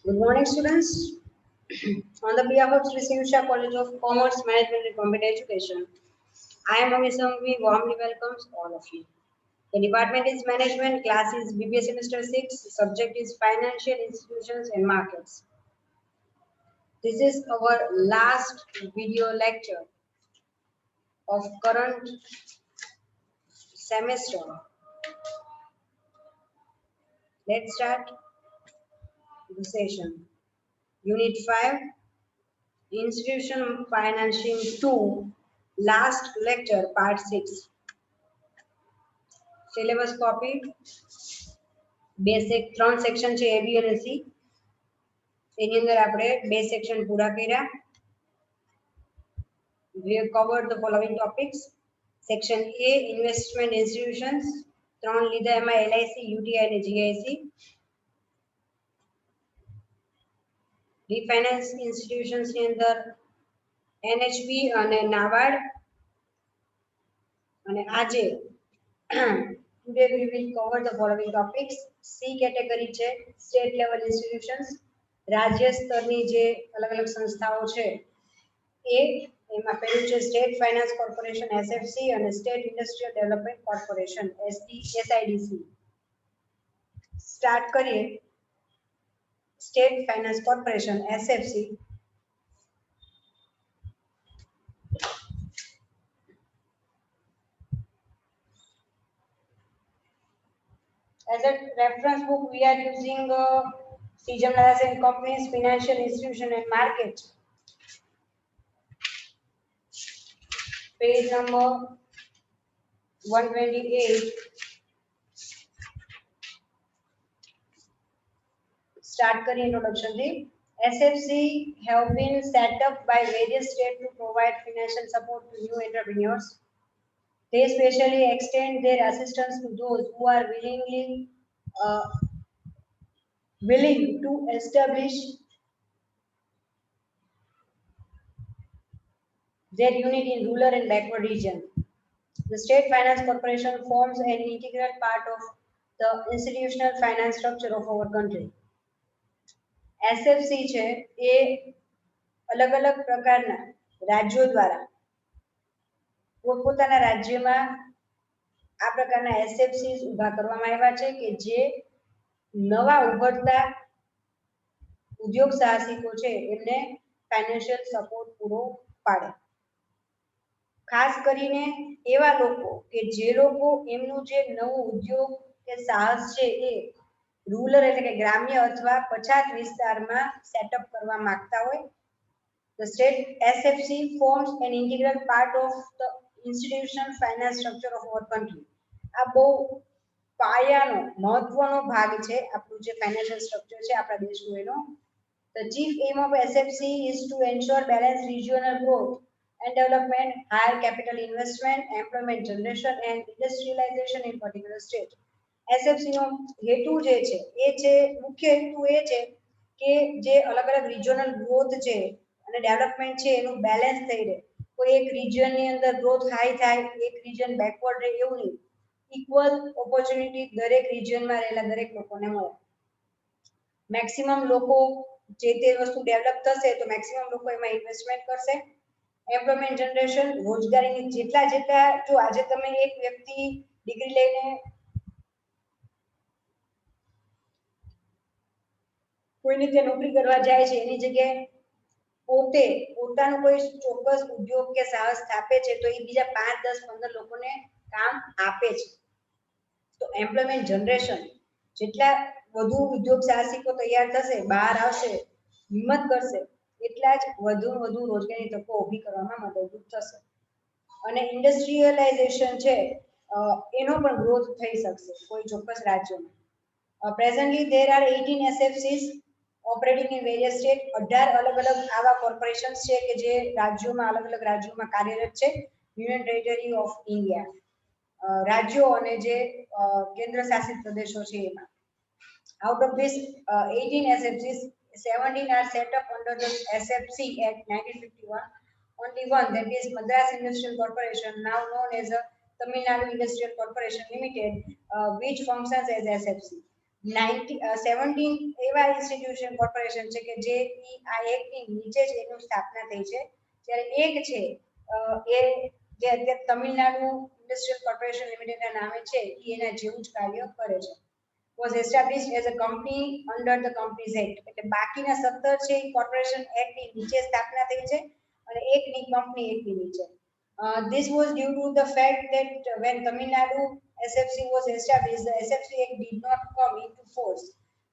Good morning, students. On the behalf of Sri Sivisha College of Commerce, Management and Computer Education, I am Ravi Sangvi, warmly welcomes all of you. The department is Management, class is BBA Semester 6, subject is Financial Institutions and Markets. This is our last video lecture of current semester. Let's start the session. Unit 5, Institution Financing 2, last lecture, part 6. Syllabus copy, basic 3 section છે A B અને C. એની અંદર આપણે 2 section પૂરા કર્યા. We have covered the following topics. Section A, investment institutions, 3 લીધા એમાં LIC, UTI અને GIC. Refinance institutions ની અંદર NHB અને NABARD. અને આજે today we will cover the following topics. C category છે state level institutions, રાજ્ય સ્તરની જે અલગ અલગ સંસ્થાઓ છે એ એમાં પહેલું છે સ્ટેટ ફાઇનાન્સ કોર્પોરેશન SFC અને state industrial development corporation SIDC. Start કરીએ state finance corporation SFC. As a reference book, we are using Sijamnadas and Companies, Financial Institution and Market. Page number 128. Start kari introduction thi. SFC have been set up by various states to provide financial support to new entrepreneurs. They specially extend their assistance to those who are willing to establish their unit in rural and backward region. The State Finance Corporation forms an integral part of the institutional finance structure of our country. SFC છે એ અલગ અલગ પ્રકારના રાજ્યો દ્વારા પોતપોતાના રાજ્યમાં આ પ્રકારના SFCs ઊભા કરવામાં આવ્યા છે કે જે નવા ઉભરતા ઉદ્યોગ સાહસિકો છે એમને ફાઇનાન્શિયલ સપોર્ટ પૂરો પાડે. ખાસ કરીને એવા લોકો કે જે લોકો એમનું જે નવું ઉદ્યોગ કે સાહસ છે એ રૂરલ એટલે કે ગ્રામ્ય અથવા પછાત વિસ્તારમાં સેટઅપ કરવા માંગતા હોય. The state SFC forms an integral part of the institutional finance structure of our country. આ બહુ પાયાનો મહત્વનો ભાગ છે આપણું જે ફાઇનાન્શિયલ સ્ટ્રક્ચર છે આપણા દેશનું એનો. The chief aim of SFC is to ensure balanced regional growth and development, higher capital investment, employment generation and industrialization in particular state. SFC નો હેતુ જે છે એ છે મુખ્ય હેતુ એ છે કે જે અલગ અલગ રિજનલ ગ્રોથ છે અને ડેવલપમેન્ટ છે એનું બેલેન્સ થઈ રહે. કોઈ એક રિજનની અંદર ગ્રોથ હાઈ થાય, એક રિજન બેકવર્ડ રહે એવું નહીં. ઇક્વલ ઓપોર્ચ્યુનિટી દરેક રિજનમાં રહેલા દરેક લોકોને મળે. મેક્સિમમ લોકો જે તે વસ્તુ ડેવલપ થશે તો મેક્સિમમ લોકો એમાં ઇન્વેસ્ટમેન્ટ કરશે. એમ્પ્લોયમેન્ટ જનરેશન, રોજગારીની જેટલા જો આજે તમે એક વ્યક્તિ ડિગ્રી લઈને કોઈની ત્યાં નોકરી કરવા જાય છે એની જગ્યાએ પોતે પોતાનો કોઈ ચોક્કસ ઉદ્યોગ કે સાહસ સ્થાપે છે તો એ બીજા 5, 10, 15 લોકોને કામ આપે છે. તો એમ્પ્લોયમેન્ટ જનરેશન જેટલા વધુ ઉદ્યોગ સાહસિકો તૈયાર થશે, બહાર આવશે, હિંમત કરશે એટલા જ વધુ રોજગારી તકો ઊભી કરવામાં મદદરૂપ થશે. અને ઇન્ડસ્ટ્રીયલાઇઝેશન છે એનો પણ ગ્રોથ થઈ શકશે કોઈ ચોક્કસ રાજ્યમાં. Presently there are 18 SFCs operating in various states. 18 અલગ અલગ આવા કોર્પોરેશન્સ છે કે જે રાજ્યોમાં અલગ અલગ રાજ્યોમાં કાર્યરત છે. યુનિયન ટેરિટરી ઓફ ઇન્ડિયા રાજ્યો અને જે કેન્દ્ર શાસિત પ્રદેશો છે એમાં. Out of this 18 SFCs, 17 are set up under the SFC Act 1951. Only one, that is Madras Industrial Corporation, now known as Tamil Nadu Industrial Corporation Limited, which functions as SFC. 17 એવા institution corporation છે કે જે આ એક્ટની નીચે જ એનું સ્થાપના થઈ છે, જ્યારે એક છે એ જે અત્યારે તમિલનાડુ ઇન્ડસ્ટ્રીયલ કોર્પોરેશન લિમિટેડના નામે છે એ એના જેવું જ કાર્ય કરે છે. was established as a company under the Companies Act. એટલે બાકીના 17 છે એ કોર્પોરેશન એક્ટ ની નીચે સ્થાપના થઈ છે અને એકની કંપની એક્ટની નીચે. This was due to the fact that when Tamil Nadu SFC was established, the SFC Act did not come into force.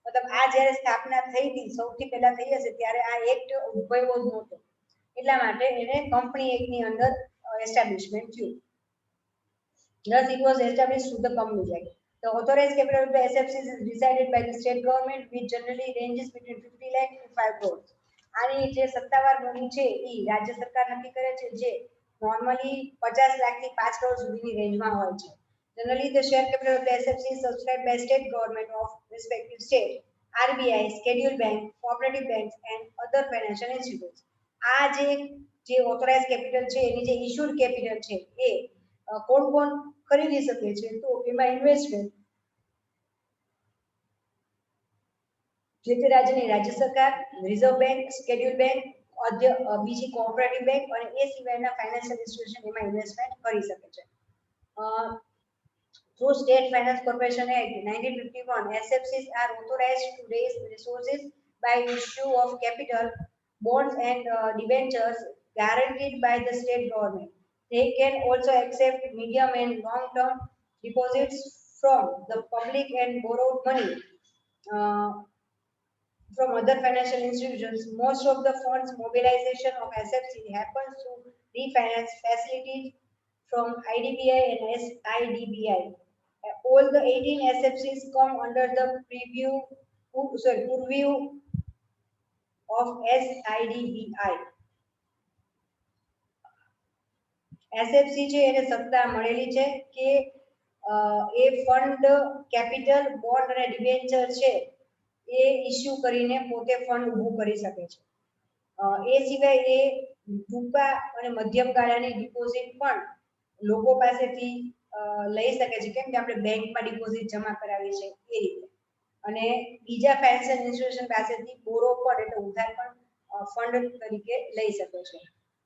મતલબ આ જ્યારે સ્થાપના થઈ હતી સૌથી પહેલા થઈ હશે ત્યારે આ એક્ટ ઉદ્ભવ્યો જ નહોતો, એટલા માટે એને કંપની એક્ટની અંદર એસ્ટાબ્લિશમેન્ટ થયું. Thus, it was established through the Companies Act. The authorized capital of the SFCs is decided by the state government, which generally ranges between 50 lakh to 5 crores. આની જે સત્તાવાર મૂડી છે એ રાજ્ય સરકાર નક્કી કરે છે, જે નોર્મલી 50 લાખ થી 5 કરોડ સુધીની રેન્જમાં હોય છે. Generally, the share capital of the SFC is subscribed by state government of respective state, RBI, scheduled bank, cooperative banks, and other financial institutes. આ જે authorized capital છે એની જે issued capital છે એ કોણ ખરીદી શકે છે, તો એમાં ઇન્વેસ્ટમેન્ટ જે તે રાજ્યની રાજ્ય સરકાર, રિઝર્વ બેંક, સ્કેડ્યુલ બેંક, બીજી કોઓપરેટિવ બેંક અને એ સિવાયના ફાઇનાન્શિયલ ઇન્સ્ટિટ્યુશન એમાં ઇન્વેસ્ટમેન્ટ કરી શકે છે. Through State Finance Corporation Act 1951, SFCs are authorized to raise resources by issue of capital, bonds and debentures guaranteed by the state government. They can also accept medium and long-term deposits from the public and borrowed money from other financial institutions. Most of the funds mobilization of SFC happens through refinance facilities from IDBI and SIDBI. All the 18 SFCs come under the purview of SIDBI. SFC છે એને સત્તા મળેલી છે કે એ fund, capital, bond અને debenture છે એ issue કરીને પોતે ફંડ ઊભું કરી શકે છે. એ સિવાય એ ટૂંકા અને મધ્યમ ગાળાની ડિપોઝિટ પણ લોકો પાસેથી લઈ શકે છે, કેમ કે આપણે બેંકમાં ડિપોઝિટ જમા કરાવીએ છીએ એ રીતે, અને બીજા ફાઇનાન્શિયલ ઇન્સ્ટિટ્યુશન પાસેથી બોરો પણ એટલે ઉધાર પણ ફંડ તરીકે લઈ શકે છે.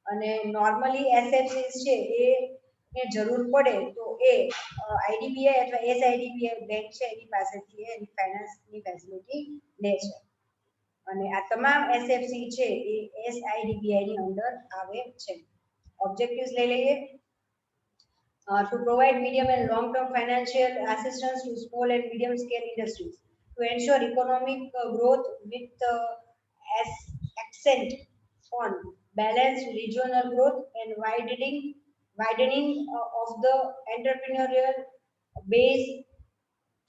અને નોર્મલી એસએફસીસ છે એ જરૂર પડે તો એ આઈડીબીઆઈ અથવા એસઆઈડીબીઆઈ બેંક છે એની પાસેથી એ ફાઇનાન્સની ફેસિલિટી લે છે. અને આ તમામ એસએફસી છે એ એસઆઈડીબીઆઈ ની અંદર આવે છે. ઓબ્જેક્ટિવ્સ લઈ લઈએ. To provide medium and long term financial assistance to small and medium scale industries, to ensure economic growth with accent on balanced regional growth and widening of the entrepreneurial base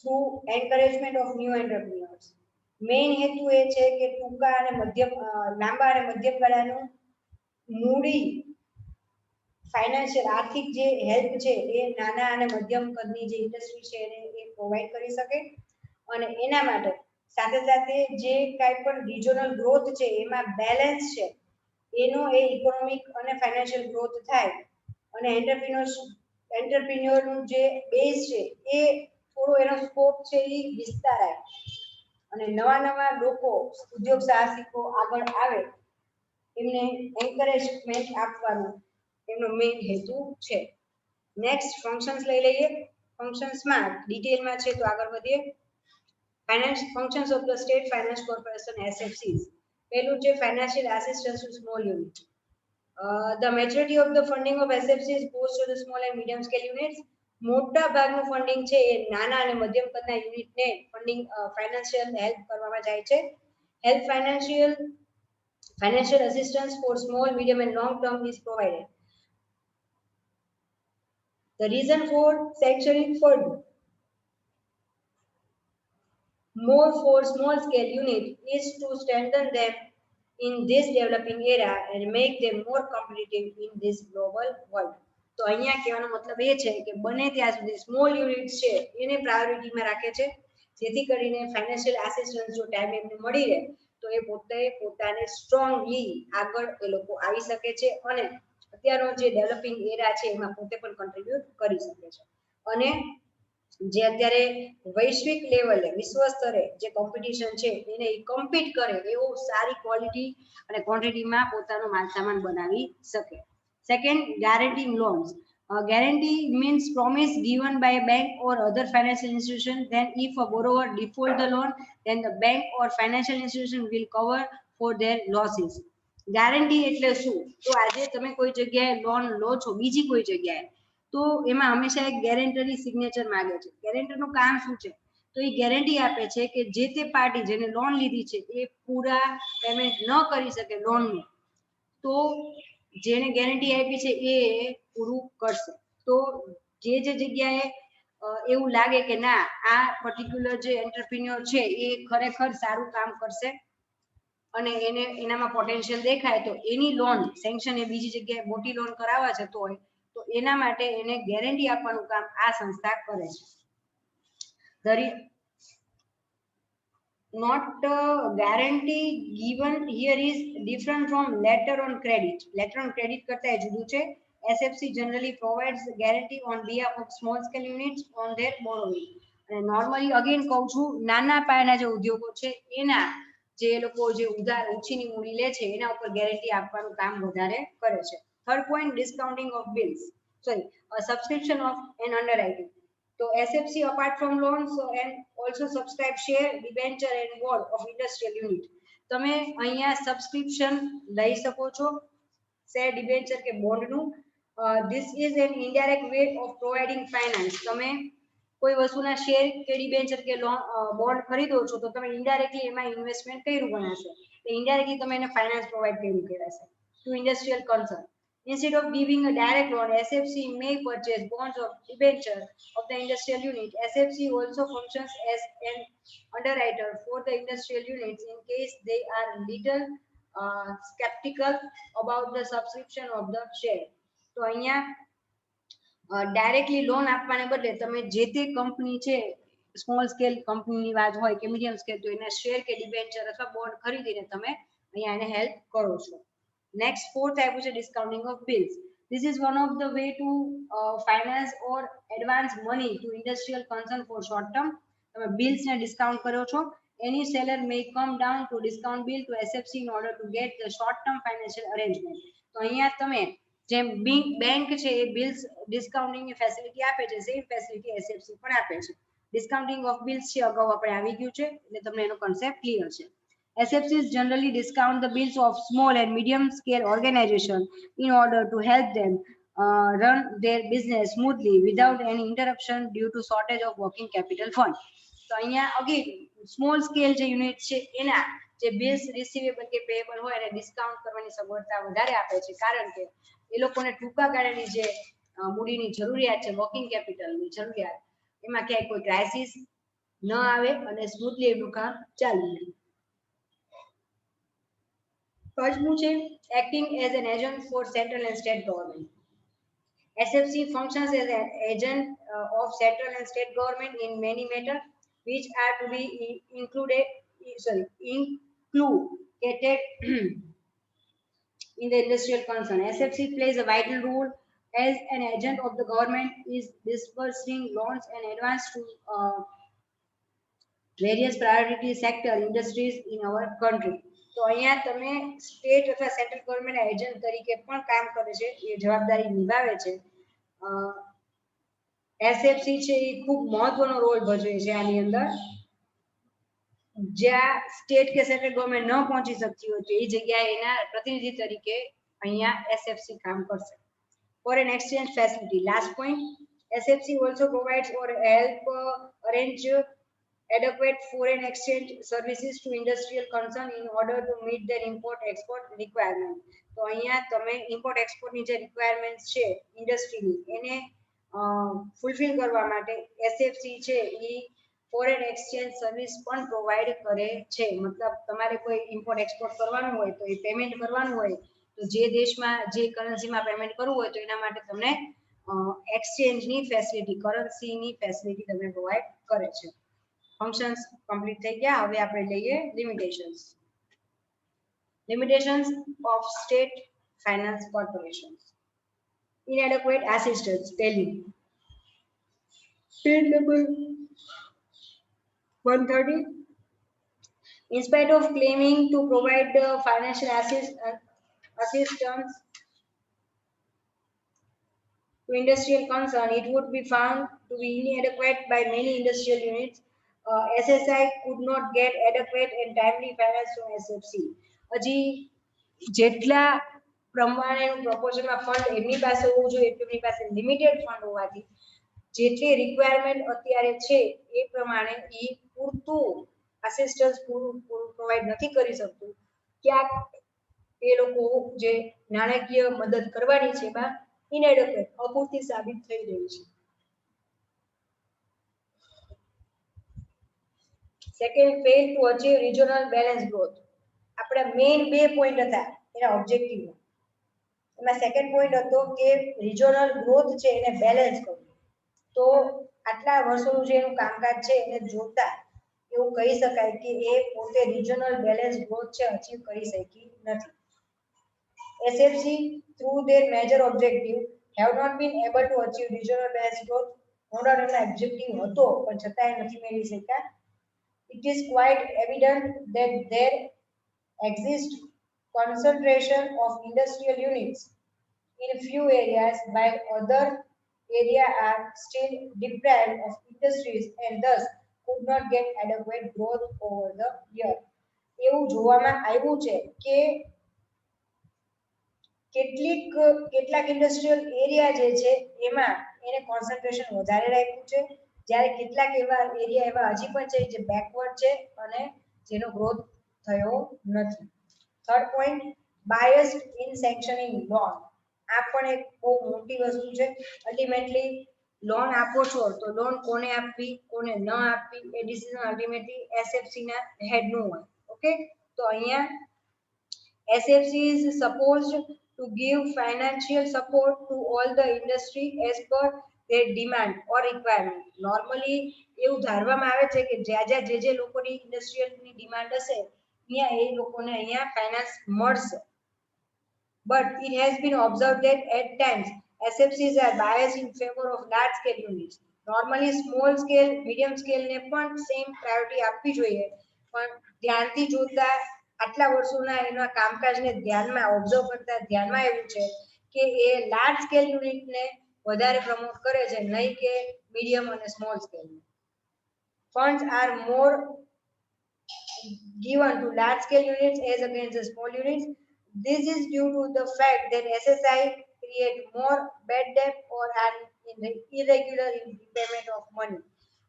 through encouragement of new entrepreneurs. Main હેતુ એ છે કે ટૂંકા અને લાંબા અને મધ્યમ ગાળાનું મૂડી financial આર્થિક જે હેલ્પ છે એ નાના અને મધ્યમ કદની જે ઇન્ડસ્ટ્રી છે એને એ પ્રોવાઈડ કરી શકે, અને એના માટે સાથે સાથે જે કાંઈ પણ રિજનલ ગ્રોથ છે એમાં બેલેન્સ છે એનો એ ઇકોનોમિક અને ફાઇનાન્શિયલ ગ્રોથ થાય, અને એન્ટરપ્રિન્યોરનું જે બેઝ છે એ થોડો એનો સ્કોપ છે એ વિસ્તારાય અને નવા લોકો ઉદ્યોગ સાહસિકો આગળ આવે એમને એન્કરેજમેન્ટ આપવાનું એનો મેઇન હેતુ છે. નેક્સ્ટ ફંક્શન્સ લઈ લઈએ. ફંક્શન્સમાં ડિટેલમાં છે તો આગળ વધીએ. Finance functions of the state finance corporation SFCs. પહેલું છે financial assistance to small unit. The majority of the funding of SFCs goes to the small and medium scale units. મોટા ભાગનું ફંડિંગ છે એ નાના અને મધ્યમ કદના યુનિટને ફંડિંગ ફાઇનાન્શિયલ હેલ્પ કરવામાં જાય છે. Help financial assistance for small, medium and long term is provided. The reason for sanctioning fund more for small scale unit is to strengthen them in this developing era and make them more competitive in this global world. તો અહીંયા કહેવાનો મતલબ એ છે કે બને ત્યાં સુધી small units છે એને પ્રાયોરિટીમાં રાખે છે, જેથી કરીને ફાઇનાન્શિયલ આસિસ્ટન્સ જો ટાઈમ એમને મળી રહે તો એ પોતાને સ્ટ્રોંગલી આગળ એ લોકો આવી શકે છે અને અત્યારનો જે ડેવલપિંગ એરા છે એમાં પોતે પણ કન્ટ્રીબ્યુટ કરી શકે છે. અને જે અત્યારે વૈશ્વિક લેવલે વિશ્વ સ્તરે જે કોમ્પિટિશન છે એને કમ્પીટ કરે એવું સારી ક્વોલિટી અને ક્વોન્ટિટીમાં પોતાનો માલસામાન બનાવી શકે. Second, guaranteeing loans. Guarantee means promise given by a bank or other financial institution. Then if a borrower default the loan, then the bank or financial institution will cover for their losses. Guarantee એટલે શું? તો આજે તમે કોઈ જગ્યાએ loan લો છો બીજી કોઈ જગ્યાએ, તો એમાં હંમેશા એક ગેરેન્ટરની સિગ્નેચર માંગે છે. ગેરેન્ટરનું કામ શું છે? તો એ ગેરંટી આપે છે કે જે તે પાર્ટી જેને લોન લીધી છે એ પૂરા પેમેન્ટ ન કરી શકે લોનનું, તો જેને ગેરંટી આપી છે એ પૂરું કરશે. તો જે જગ્યાએ એવું લાગે કે ના આ પર્ટિક્યુલર જે એન્ટરપ્રિન્યોર છે એ ખરેખર સારું કામ કરશે અને એને એનામાં પોટેન્શિયલ દેખાય, તો એની લોન સેન્કશન એ બીજી જગ્યાએ મોટી લોન કરાવવા જતો હોય તો એના માટે એને ગેરંટી આપવાનું કામ આ સંસ્થા કરે છે. Not guarantee given here is different from letter on credit. Letter on credit કરતા જુદું છે. SFC generally provides guarantee on behalf of small scale units on their borrowing. અને નોર્મલી અગેન કહું છું, નાના પાયાના જે ઉદ્યોગો છે એના જે લોકો જે ઉધાર ઓછીની મૂડી લે છે એના ઉપર ગેરંટી આપવાનું કામ વધારે કરે છે. Third point, discounting of bills, sorry subscription of and underwriting. તો SFC apart from loans and also subscribe share, debenture and bond of industrial unit. તમે અહીંયા સબસ્ક્રિપ્શન લઈ શકો છો શેર, ડિબેન્ચર કે બોન્ડનું. This is an indirect way of providing finance. તમે કોઈ વસ્તુના શેર કે ડિબેન્ચર કે બોન્ડ ખરીદો છો તો તમે ઇનડાયરેક્ટલી એમાં ઇન્વેસ્ટમેન્ટ કર્યું ગણાશે, તો ઇનડાયરેક્ટલી તમે એને ફાઇનાન્સ પ્રોવાઈડ કર્યું કહેવાશે to industrial concern. Instead of giving a direct loan, SFC may purchase bonds or debenture of the industrial unit. SFC also functions as an underwriter for the industrial units in case they are little skeptical about the subscription of the share. તો અહીંયા directly loan આપવાને બદલે તમે જે તે company છે small scale કંપનીની વાત હોય કે મીડિયમ સ્કેલ, તો એના શેર કે ડિબેન્ચર અથવા બોન્ડ ખરીદીને તમે અહીંયા એને હેલ્પ કરો છો. Next, fourth આપ્યું છે discounting of bills. This is one of the way to finance or advance money to industrial concern for short term. તમે bills ને discount કરો છો. Any seller may come down to discount bill to SFC in order to get the short term financial arrangement. તો અહીંયા તમે જેમ bank છે એ bills ડિસ્કાઉન્ટિંગ ની ફેસિલિટી આપે છે, સેમ ફેસિલિટી SFC પણ આપે છે. ડિસ્કાઉન્ટિંગ ઓફ બિલ્સ છે અગાઉ આપણે આવી ગયું છે એટલે તમને એનો કોન્સેપ્ટ ક્લિયર છે. SFCs generally discount the bills of small and medium scale organizations in order to help them run their business smoothly without any interruption due to shortage of working capital fund. તો અહીંયા again small scale જે unit છે એના જે bills receivable કે payable હોય એને discount કરવાની સગવડતા વધારે આપે છે, કારણ કે એ લોકોને ટૂંકા ગાળાની જે મૂડીની જરૂરિયાત છે, વર્કિંગ કેપિટલની જરૂરિયાત, એમાં ક્યાંય કોઈ ક્રાઇસિસ ન આવે અને સ્મૂથલી એનું કામ ચાલી રહે. પાંચમું છે acting as an agent for central and state government. SFC functions as an agent of central and state government in many matters which are to be included in the industrial concern. SFC plays a vital role as an agent of the government is disbursing loans and advance to various priority sector industries in our country. તો અહીંયા તમે state અથવા central government agent તરીકે પણ કામ કરે છે, એ જવાબદારી નિભાવે છે. એસએફસી છે એ ખૂબ મહત્વનો રોલ ભજવે છે આની અંદર. જ્યાં સ્ટેટ કે સેન્ટ્રલ ગવર્મેન્ટ ન પહોંચી શકતી હોય તો એ જગ્યાએ એના પ્રતિનિધિ તરીકે અહીંયા એસએફસી કામ કરશે. Foreign exchange facility. Last point, SFC also provides or help arrange adequate foreign exchange services to industrial concern in order to meet their import export requirement. તો અહીંયા તમે import export ની જે requirements છે ઇન્ડસ્ટ્રીની એને ફૂલફિલ કરવા માટે SFC છે એ ફોરેન એક્સચેન્જ સર્વિસ પણ પ્રોવાઈડ કરે છે. મતલબ તમારે કોઈ ઇમ્પોર્ટ એક્સપોર્ટ કરવાનું હોય તો એ પેમેન્ટ કરવાનું હોય તો જે દેશમાં જે કરન્સીમાં પેમેન્ટ કરવું હોય તો એના માટે તમને એક્સચેન્જની ફેસિલિટી, કરન્સીની ફેસિલિટી તમને પ્રોવાઈડ કરે છે. ફંક્શન્સ કમ્પ્લીટ થઈ ગયા. હવે આપણે લઈએ limitations of state finance corporations. Inadequate assistance. પહેલી, Page number 130. In spite of claiming to provide financial assistance to industrial concern, it would be found to be inadequate by many industrial units. SSI could not get adequate and timely finance from SFC. હજી જેટલા પ્રમાણેનું પ્રપોઝલમાં fund એમની પાસે હોવું જોઈએ એટલું એમની પાસે લિમિટેડ ફંડ હોવાથી જેટલી રિક્વાયરમેન્ટ અત્યારે છે એ પ્રમાણે એ પૂરતું અસિસ્ટન્સ પ્રોવાઈડ નથી કરી શકતું. ક્યાંક એ લોકો જે નાણાકીય મદદ કરવાની છે એમાં ઇનએડેક્વેટ અપૂરતી સાબિત થઈ રહી છે. Second, fail to achieve regional balance growth. આપણા મેઇન બે પોઈન્ટ હતા એના ઓબ્જેક્ટિવ. એમાં સેકન્ડ પોઈન્ટ હતો કે રિજનલ ગ્રોથ છે એને બેલેન્સ કરવું. તો આટલા વર્ષોનું જે એનું કામકાજ છે એને જોતા એવું કહી શકાય કે એ પોતે રિજનલ બેલેન્સ ગ્રોથ છે અચીવ કરી શકી નથી. SFC through their major objective have not been able to achieve regional balance growth. No doubt એમના objective હતો પણ છતાંય નથી મેળવી શક્યા. It is quite evident that there exists concentration of industrial units in few areas while other areas are still deprived of industries and thus could not get adequate growth over the year. એવું જોવામાં આવ્યું છે કે કેટલાક industrial area જે છે એમાં એને કોન્સન્ટ્રેશન વધારે રાખ્યું છે જ્યારે કેટલાક એવા એરિયા એવા હજી પણ છે જે બેકવર્ડ છે અને જેનો ગ્રોથ થયો નથી. Third point, biased in sanctioning loan. આ પણ એક બહુ મોટી વસ્તુ છે. અલ્ટિમેટલી લોન આપો છો તો લોન કોને આપવી કોને ન આપવી એ ડિસિઝન અલ્ટિમેટલી એસએફસી ના હેડ નું હોય. ઓકે, તો અહીંયા SFC is supposed to give financial support to all the industry as per their demand or requirement. Normally એવું ધારવામાં આવે છે કે જે લોકોની ઇન્ડસ્ટ્રીયલની ડિમાન્ડ હશે અહીંયા એ લોકોને અહીંયા ફાઇનાન્સ મળશે. But it has been observed that at times SFCs are biased in favor of large scale units. Normally small scale, medium scale ને પણ સેમ પ્રાયોરિટી આપવી જોઈએ પણ ધ્યાનથી જોતા આટલા વર્ષોના એના કામકાજને ધ્યાનમાં ઓબ્ઝર્વ કરતા ધ્યાનમાં આવ્યું છે કે એ લાર્જ સ્કેલ યુનિટને વધારે પ્રમોટ કરે છે નહીં કે મીડિયમ અને small scale. Funds are more given to large scale units as against the small units. This is due to the fact that SSI create more bad debt or are irregular in repayment of money.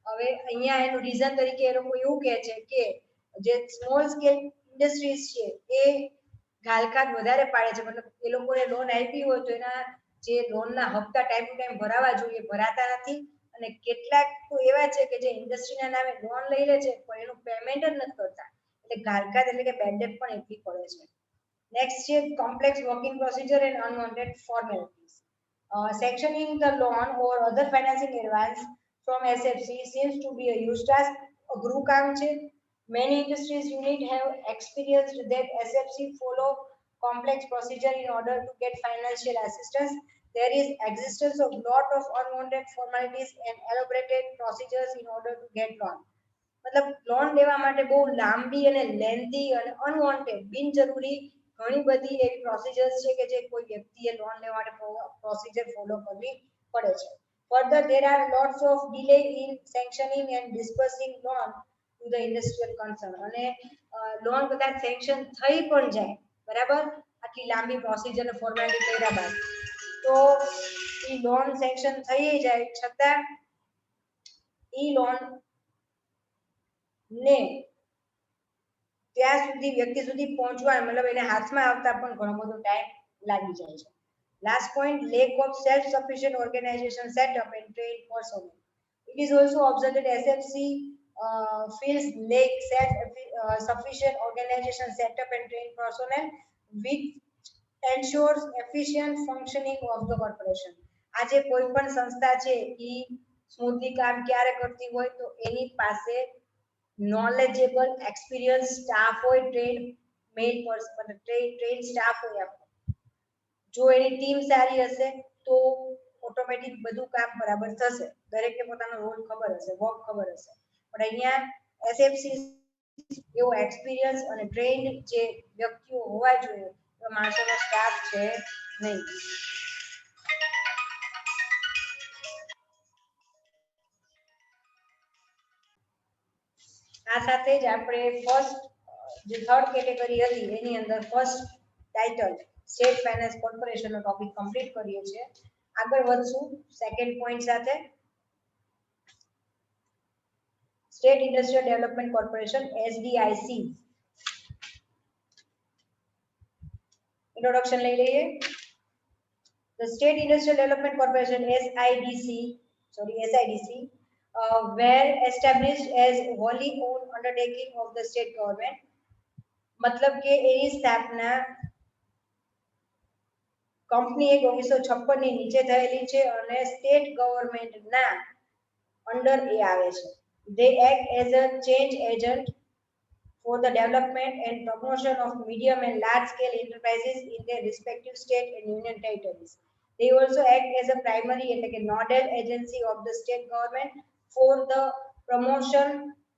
હવે અહીંયા એનું reason તરીકે એ લોકો એવું કહે છે કે જે સ્મોલ સ્કેલ ઇન્ડસ્ટ્રીઝ છે એ ગાલખાત વધારે પાડે છે. મતલબ એ લોકોને લોન આપી હોય તો એના જે લોનના હપ્તા ટાઈમ ટુ ટાઈમ ભરાવા જોઈએ ભરાતા નથી અને કેટલાક તો એવા છે કે જે ઇન્ડસ્ટ્રીના નામે લોન લઈ લે છે પણ એનું પેમેન્ટ જ નથી કરતા એટલે ગાલખાત એટલે કે બેડ ડેટ પણ એટલી પડે છે. નેક્સ્ટ છે complex working procedure and unwanted formalities. Sanctioning the loan or other financing advance from SFC seems to be a huge task. અઘરું કામ છે. Many industries unit have experienced that SFC follow complex procedure in order to get financial assistance. There is existence of lot of unwanted formalities and elaborated procedures in order to get loan. મતલબ loan લેવા માટે બહુ લાંબી અને lengthy અને unwanted બિનજરૂરી ઘણી બધી એવી પ્રોસિજર્સ છે કે જે કોઈ વ્યક્તિએ લોન લેવા માટે પ્રોસિજર ફોલો કરવી પડે છે. Further, there are lots of delay in sanctioning and disbursing loan to the industrial concern. અને લોન કદાચ સેન્કશન થઈ પણ જાય બરાબર આટલી લાંબી પ્રોસિજર અને ફોર્માલિટી કર્યા બાદ તો એ લોન સેન્કશન થઈ જાય છતાં એ લોન ને ત્યાં સુધી વ્યક્તિ સુધી પહોંચવા મતલબ એને હાથમાં આવતા પણ ઘણો બધો ટાઈમ લાગી જાય છે. Last point, lack of self sufficient organisation setup and train personnel. It is also observed that SFC feels lack sufficient organization setup and trained personnel which ensures efficient functioning of the corporation. આજે કોઈ પણ સંસ્થા છે એ smoothly કામ ક્યારે કરતી હોય તો એની પાસે knowledgeable experienced staff હોય train main person train staff હોય આપણો જો એની ટીમ સારી હશે તો ઓટોમેટિક બધું કામ બરાબર થશે, દરેકને પોતાનો રોલ ખબર હશે, વર્ક ખબર હશે. પણ અહીંયા એસએફસી એવો એક્સપિરિયન્સ અને ટ્રેન્ડ જે વ્યક્તિઓ હોવા જોઈએ તો માણસોનો સ્ટાફ છે નહીં. આ સાથે જ આપણે ફર્સ્ટ જે થર્ડ કેટેગરી હતી એની અંદર ફર્સ્ટ ટાઇટલ સ્ટેટ ફાઇનાન્સ કોર્પોરેશનનો ટોપિક કમ્પ્લીટ કરીએ છીએ. આગળ વધશું સેકન્ડ પોઈન્ટ સાથે. State industrial development corporation SDIC introduction લઈ લઈએ. The State Industrial Development Corporation SIDC were established as wholly owned undertaking of the state government. मतलब કે એની સ્થાપના કંપની 1956 ની નીચે થયેલી છે અને સ્ટેટ ગવર્નમેન્ટના અંડર એ આવે છે. They act as a change agent for the development and promotion of medium and large scale enterprises in their respective state and union territories. They also act as a primary like a nodal agency of the state government for the promotion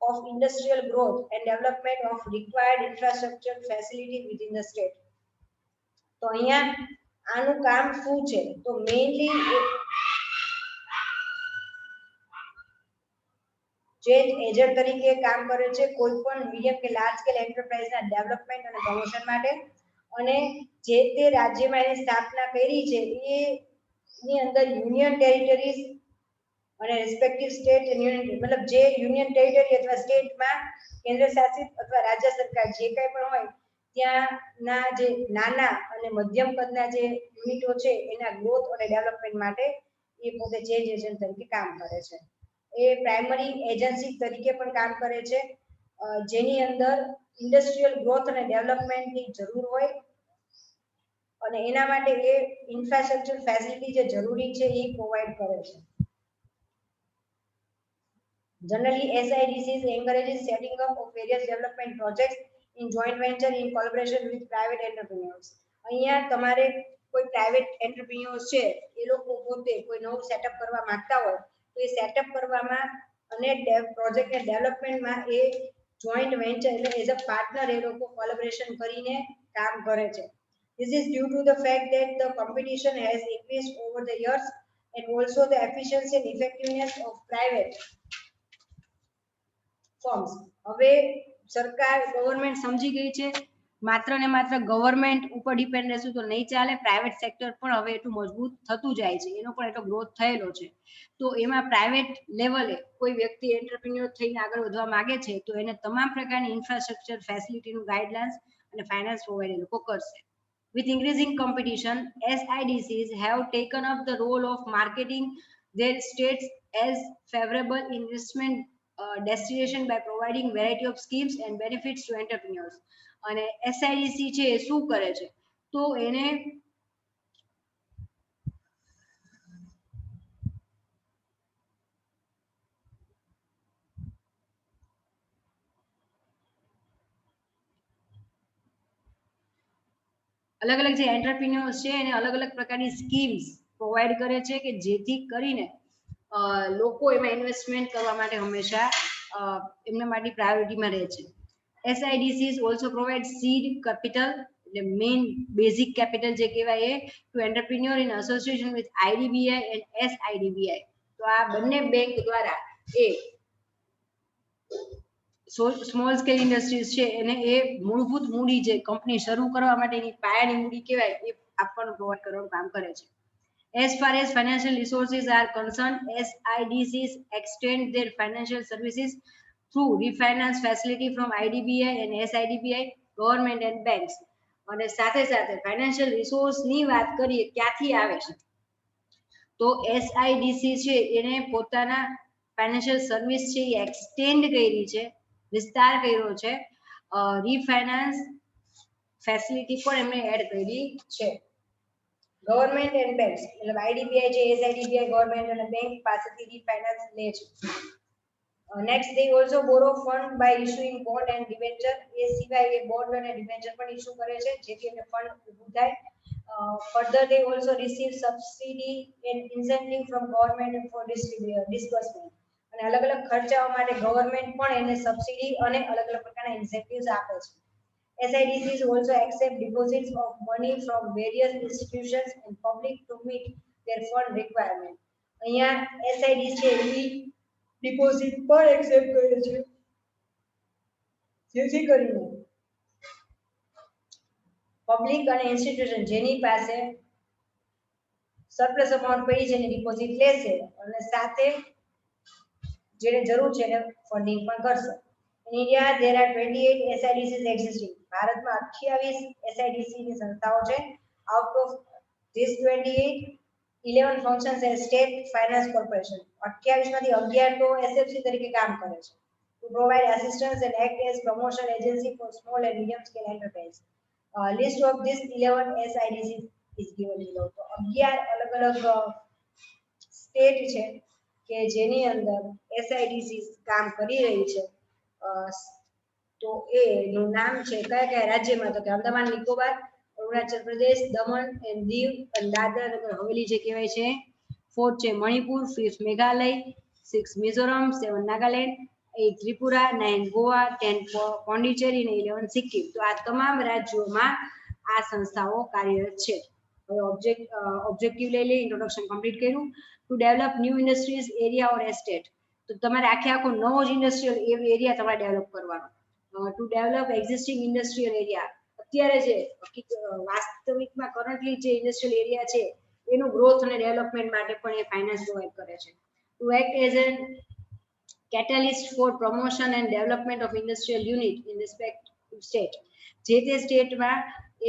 of industrial growth and development of required infrastructure facility within the state. તો અહીંયા આનું કામ શું છે? તો mainly change agent તરીકે કામ કરે છે કોઈ પણ મીડિયમ કે લાર્જ સ્કેલ એન્ટરપ્રાઇઝના ડેવલપમેન્ટ અને પ્રમોશન માટે. અને જે તે રાજ્યમાં એની સ્થાપના કરી છે એની અંદર યુનિયન ટેરિટરીઝ અને રિસ્પેક્ટિવ સ્ટેટ યુનિયન મતલબ જે યુનિયન ટેરિટરી અથવા સ્ટેટમાં કેન્દ્ર શાસિત અથવા રાજ્ય સરકાર જે કંઈ પણ હોય ત્યાંના જે નાના અને મધ્યમ કદના જે યુનિટો છે એના ગ્રોથ અને ડેવલપમેન્ટ માટે એ પોતે ચેન્જ એજન્ટ તરીકે કામ કરે છે. એ પ્રાઇમરી એજન્સી તરીકે પણ કામ કરે છે જેની અંદર ઇન્ડસ્ટ્રીયલ ગ્રોથ અને ડેવલપમેન્ટની જરૂર હોય અને એના માટે એ ઇન્ફ્રાસ્ટ્રક્ચર ફેસિલિટી જે જરૂરી છે એ પ્રોવાઈડ કરે છે. Generally, SIDCs encourages setting up of various development projects in joint venture in collaboration with private entrepreneurs. અહીંયા તમારે કોઈ પ્રાઇવેટ એન્ટરપ્રિન્યોર્સ છે એ લોકો પોતે કોઈ નવું સેટઅપ કરવા માંગતા હોય તો એ સેટઅપ કરવામાં અને પ્રોજેક્ટને ડેવલપમેન્ટમાં એ જોઈન્ટ વેન્ચર એટલે એઝ અ પાર્ટનર એ લોકો કોલેબોરેશન કરીને કામ કરે છે. This is due to the fact that the competition has increased over the years and also the efficiency and effectiveness of private firms. હવે સરકાર ગવર્નમેન્ટ સમજી ગઈ છે માત્ર ને માત્ર ગવર્નમેન્ટ ઉપર ડિપેન્ડ રહેશું તો નહીં ચાલે, પ્રાઇવેટ સેક્ટર પણ હવે એટલું મજબૂત થતું જાય છે, એનો પણ એટલો ગ્રોથ થયેલો છે. તો એમાં પ્રાઇવેટ લેવલે કોઈ વ્યક્તિ એન્ટરપ્રિન્યોર થઈને આગળ વધવા માંગે છે તો એને તમામ પ્રકારની ઇન્ફ્રાસ્ટ્રક્ચર ફેસિલિટીનું ગાઈડલાઇન્સ અને ફાઇનાન્સ પ્રોવાઈડ એ લોકો કરશે. With increasing competition, SIDCs have taken up the role of marketing their states as favorable investment destination by providing variety of schemes and benefits to entrepreneurs. અને SIDC છે એ શું કરે છે તો એને અલગ અલગ જે એન્ટરપ્રિન્યોર્સ છે એને અલગ અલગ પ્રકારની સ્કીમ્સ પ્રોવાઈડ કરે છે કે જેથી કરીને લોકો એમાં ઇન્વેસ્ટમેન્ટ કરવા માટે હંમેશા એમના માટે પ્રાયોરિટીમાં રહે છે. SIDCs also provide seed capital એટલે મેઇન બેઝિક કેપિટલ જે કહેવાય એ to entrepreneur in association with IDBI and SIDBI. તો આ બંને બેંક દ્વારા એ સ્મોલ સ્કેલ ઇન્ડસ્ટ્રીઝ છે એને એ મૂળભૂત મૂડી જે કંપની શરૂ કરવા માટેની પાયાની મૂડી કહેવાય એ આપવાનું પ્રોવાઈડ કરવાનું કામ કરે છે. As far as financial resources are concerned, SIDCs extend their financial services through refinance facility from IDBI and SIDBI, government and banks. અને સાથે સાથે ફાઇનાન્શિયલ રિસોર્સની વાત કરીએ ક્યાંથી આવે છે તો SIDC છે એને પોતાના ફાઇનાન્શિયલ સર્વિસ છે એ એક્સટેન્ડ કરી છે, વિસ્તાર કર્યો છે, રીફાઇનાન્સ ફેસિલિટી પણ એમણે એડ કરી છે. ગવર્નમેન્ટ એન્ડ બેંક્સ એટલે IDBI જે SIDBI ગવર્નમેન્ટ અને બેંક પાસેથી રીફાઇનાન્સ લે છે. Next they also borrow fund by issuing bond and debenture. એ સિવાય એ બોન્ડ અને ડિબેન્ચર પણ ઇશ્યુ કરે છે જેથી એને ફંડ ઊભું થાય. further they also receive subsidy and incentive from government for disbursement અને અલગ અલગ ખર્ચાઓ માટે ગવર્મેન્ટ પણ એને સબસિડી અને અલગ અલગ પ્રકારના ઇન્સેન્ટિવ્સ આપે છે. SIDCs also accept deposits of money from various institutions and public to meet their fund requirement. અહીંયા SID છે એ ડિપોઝિટ પણ એક્સેપ્ટ કરે છે જેથી કરીને પબ્લિક અને ઇન્સ્ટિટ્યુશન જેની પાસે સરપ્લસ અમાઉન્ટ પડી છે એની ડિપોઝિટ લેશે અને સાથે જેને જરૂર છે એને ફંડિંગ પણ કરશે. In India there are 28 SIDCs existing. ભારતમાં 28 SIDC ની સંસ્થાઓ છે. Out of this 28, 11 functions as state finance corporation. 28 માંથી 11 તો SFC તરીકે કામ કરે છે. To provide assistance and act as promotion agency for small and medium scale enterprise. List of these 11 SIDCs is given below. તો 11 અલગ-અલગ સ્ટેટ છે કે જેની અંદર SIDCs કામ કરી રહી છે. તો એનું નામ છે કયા કયા રાજ્યમાં તો કે અંદમાન નિકોબાર, અરુણાચલ પ્રદેશ, દમણ એન્ડ દીવ અને દાદરા નગર હવેલી જે કહેવાય છે. 4th છે Manipur, 5th Meghalaya, 6th Mizoram, 7th Nagaland, 8th Tripura, 9th Goa, 10th Pondicherry અને 11th સિક્કિમ. તો આ તમામ રાજ્યોમાં આ સંસ્થાઓ કાર્યરત છે. હવે ઓબ્જેક્ટિવ લઈ લઈએ. ઇન્ટ્રોડક્શન કમ્પ્લીટ કર્યું. To develop new industries area or estate. તો તમારે આખો નવો જ ઇન્ડસ્ટ્રીયલ એરિયા તમારે ડેવલપ કરવાનો. To develop existing industrial area. અત્યારે જે વાસ્તવિકમાં કરન્ટલી જે ઇન્ડસ્ટ્રીયલ એરિયા છે એનું ગ્રોથ અને ડેવલપમેન્ટ માટે પણ એ ફાઇનાન્સ પ્રોવાઈડ કરે છે. Two act as an catalyst for promotion and development of industrial unit in respective state. જે તે સ્ટેટમાં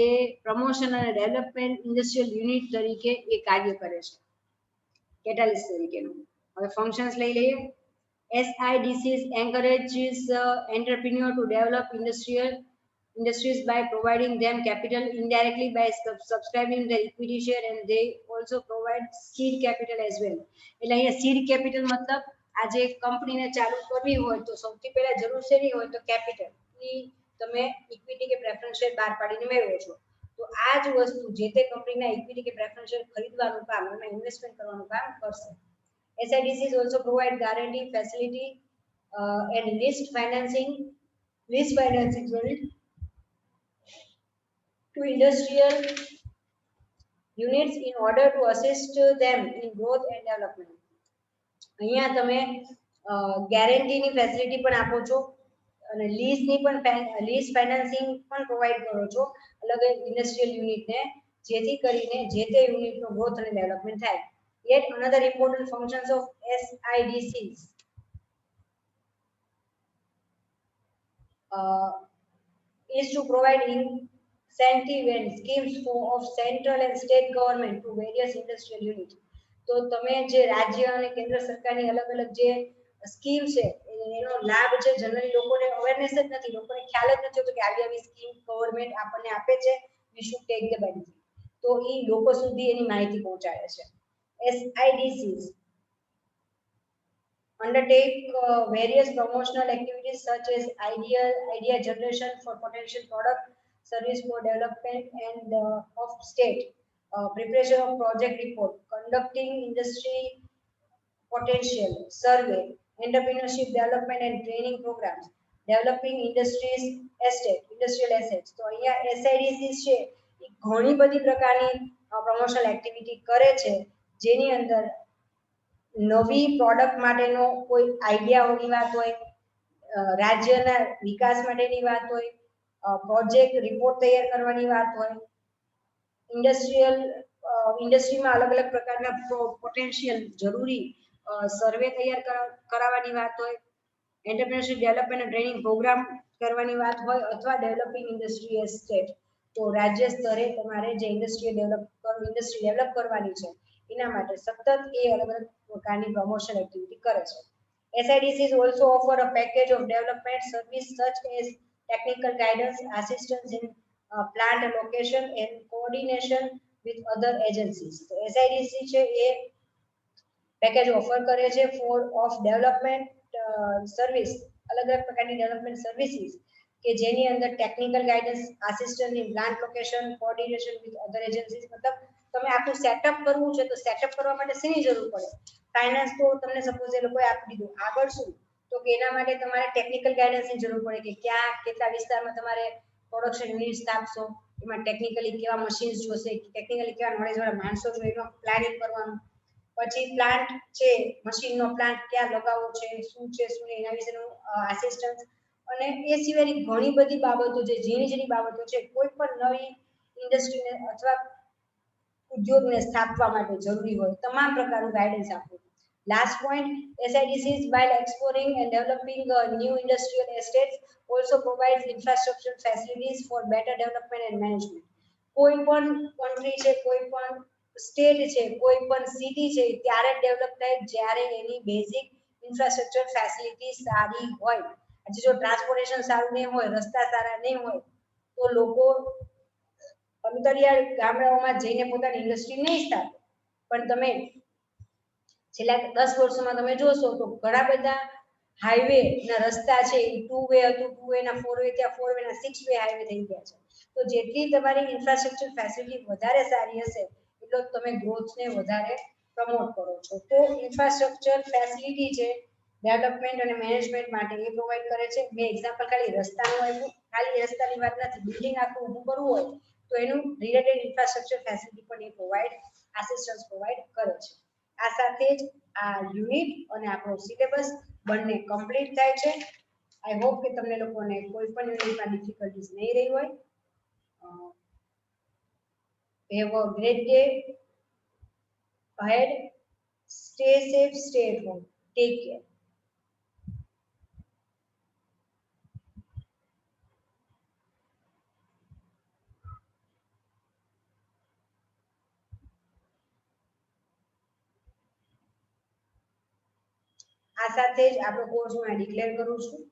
એ પ્રમોશન અને ડેવલપમેન્ટ ઇન્ડસ્ટ્રીયલ યુનિટ તરીકે એ કાર્ય કરે છે કેટાલિસ્ટ તરીકેનું. હવે ફંક્શન્સ લઈ લઈએ. SIDCs encourages entrepreneur to develop industries by providing them capital indirectly by subscribing their equity share, and they also provide seed capital as well. એટલે અહીંયા seed capital મતલબ આજે કંપનીને ચાલુ કરવી હોય તો સૌથી પહેલા જરૂર શેની હોય તો કેપિટલ. એ તમે ઇક્વિટી કે પ્રેફરન્સ શેર બહાર પાડીને મેળવો છો. તો આ જ વસ્તુ જે તે કંપનીના ઇક્વિટી કે પ્રેફરન્સ શેર ખરીદવાનું કામ એમાં ઇન્વેસ્ટમેન્ટ કરવાનું કામ કરશે. SIDCs also provide guarantee facility and lease financing to industrial units in order to assist them in growth and development. અહીંયા તમે ગેરંટીની ફેસિલિટી પણ આપો છો અને લીઝની પણ લીઝ ફાઇનાન્સિંગ પણ પ્રોવાઈડ કરો છો અલગ ઇન્ડસ્ટ્રીયલ યુનિટને જેથી કરીને જે તે યુનિટનો ગ્રોથ અને ડેવલપમેન્ટ થાય. Yet another important functions of SIDCs is to provide incentive and schemes of central and state government to various industrial units. તો તમે જે રાજ્ય અને કેન્દ્ર સરકારની અલગ અલગ જે સ્કીમ છે એનો લાભ છે જનરલી લોકોને અવેરનેસ જ નથી, લોકોને ખ્યાલ જ નથી હોતો કે આવી આવી સ્કીમ ગવર્મેન્ટ આપણને આપે છે, we should take the benefit. તો એ લોકો સુધી એની માહિતી પહોંચાડે છે. SIDCs undertake various promotional activities such as idea generation for potential product, service for development and of state, preparation of project report, conducting industry potential survey, entrepreneurship development and training programs, developing industrial assets. તો અહીંયા SIDCs છે એ ઘણી બધી પ્રકારની promotional activity કરે છે જેની અંદર નવી પ્રોડક્ટ માટેનો કોઈ આઈડિયાઓની વાત હોય, રાજ્યના વિકાસ માટેની વાત હોય, પ્રોજેક્ટ રિપોર્ટ તૈયાર કરવાની વાત હોય, ઇન્ડસ્ટ્રીમાં અલગ અલગ પ્રકારના પોટેન્શિયલ જરૂરી સર્વે તૈયાર કરાવવાની વાત હોય, એન્ટરપ્રેન્યોરશિપ ડેવલપમેન્ટ અને ટ્રેનિંગ પ્રોગ્રામ કરવાની વાત હોય અથવા ડેવલપિંગ ઇન્ડસ્ટ્રી એસ્ટેટ. તો રાજ્ય સ્તરે તમારે જે ઇન્ડસ્ટ્રી ડેવલપ કરવાની છે એના માટે સતત એ અલગ અલગ પ્રકારની પ્રમોશન એક્ટિવિટી કરે છે. SIDCs also offer a package of development service such as technical guidance, assistance in plant location and coordination with other agencies. તો SIDC છે એ પેકેજ ઓફર કરે છે ફોર ઓફ ડેવલપમેન્ટ સર્વિસ, અલગ અલગ પ્રકારની ડેવલપમેન્ટ સર્વિસીસ કે જેની અંદર technical guidance, assistant in plant location, coordination with other agencies, મતલબ તમે આખું સેટઅપ કરવું છે તો સેટઅપ કરવા માટે શેની જરૂર પડે? ફાઇનાન્સ તો તમને સપોઝ એ લોકોએ આપી દીધું, આગળ શું? તો કે એના માટે તમારે ટેકનિકલ ગાઈડન્સની જરૂર પડે કે ક્યાં કેટલા વિસ્તારમાં તમારે પ્રોડક્શન યુનિટ સ્થાપશો, એમાં ટેકનિકલી કેવા મશીન્સ જોશે, ટેકનિકલી કેવા નોલેજવાળા માણસો જોઈએ, એનું પ્લાનિંગ કરવાનું. પછી પ્લાન્ટ છે, મશીનનો પ્લાન્ટ ક્યાં લગાવવો છે, શું છે શું નહીં, એના વિશેનું આસિસ્ટન્સ. અને એ સિવાયની ઘણી બધી બાબતો છે, ઝીણી ઝીણી બાબતો છે, કોઈ પણ નવી ઇન્ડસ્ટ્રીને અથવા ઉદ્યોગને સ્થાપવા માટે જરૂરી હોય તમામ પ્રકારનું ગાઈડન્સ આપવું. Last point, SIDCs, while exploring and developing new industrial estates, also provides infrastructure facilities for better development and management. કોઈ પણ કન્ટ્રી છે, કોઈ પણ સ્ટેટ છે, કોઈ પણ સિટી છે ત્યારે ડેવલપ થાય જ્યારે એની બેઝિક ઇન્ફ્રાસ્ટ્રક્ચર ફેસિલિટી સારી હોય. આજે જો ટ્રાન્સપોર્ટેશન સારું નહીં હોય, રસ્તા સારા નહીં હોય, તો લોકો અંતરિયાળ ગામડાઓમાં જઈને પોતાની ઇન્ડસ્ટ્રી નહીં સ્થાપે. પણ તમે છેલ્લા 10 વર્ષોમાં તમે જોશો તો ઘણા બધા હાઈવે ના રસ્તા છે, 2 વે હતું, 2 વે ના 4 વે થયા, 4 વે ના 6 વે હાઈવે થઈ ગયા છે. તો જેટલી તમારી ઇન્ફ્રાસ્ટ્રક્ચર ફેસિલિટી વધારે સારી હશે, એટલો તમે ગ્રોથને વધારે પ્રમોટ કરો છો. તો ઇન્ફ્રાસ્ટ્રક્ચર ફેસિલિટી છે ડેવલપમેન્ટ અને મેનેજમેન્ટ માટે એ પ્રોવાઈડ કરે છે. મેં એક્ઝામ્પલ ખાલી રસ્તાનું આપ્યું, ખાલી રસ્તાની વાત નથી, બિલ્ડિંગ આખું ઊભું કરવું હોય તો એનું રિલેટેડ ઇન્ફ્રાસ્ટ્રક્ચર ફેસિલિટી પણ એ પ્રોવાઈડ, આસિસ્ટન્સ પ્રોવાઈડ કરે છે. આ સાથે જ આ યુનિટ અને આપણો સિલેબસ બંને કમ્પ્લીટ થાય છે. આઈ હોપ કે તમને લોકોને કોઈ પણ યુનિટમાં ડિફિકલ્ટીઝ નહીં રહી હોય. Have a great day ahead. Stay safe, stay at home. Take care. આ સાથે જ આપણો કોર્સ હું ડિક્લેર કરું છું.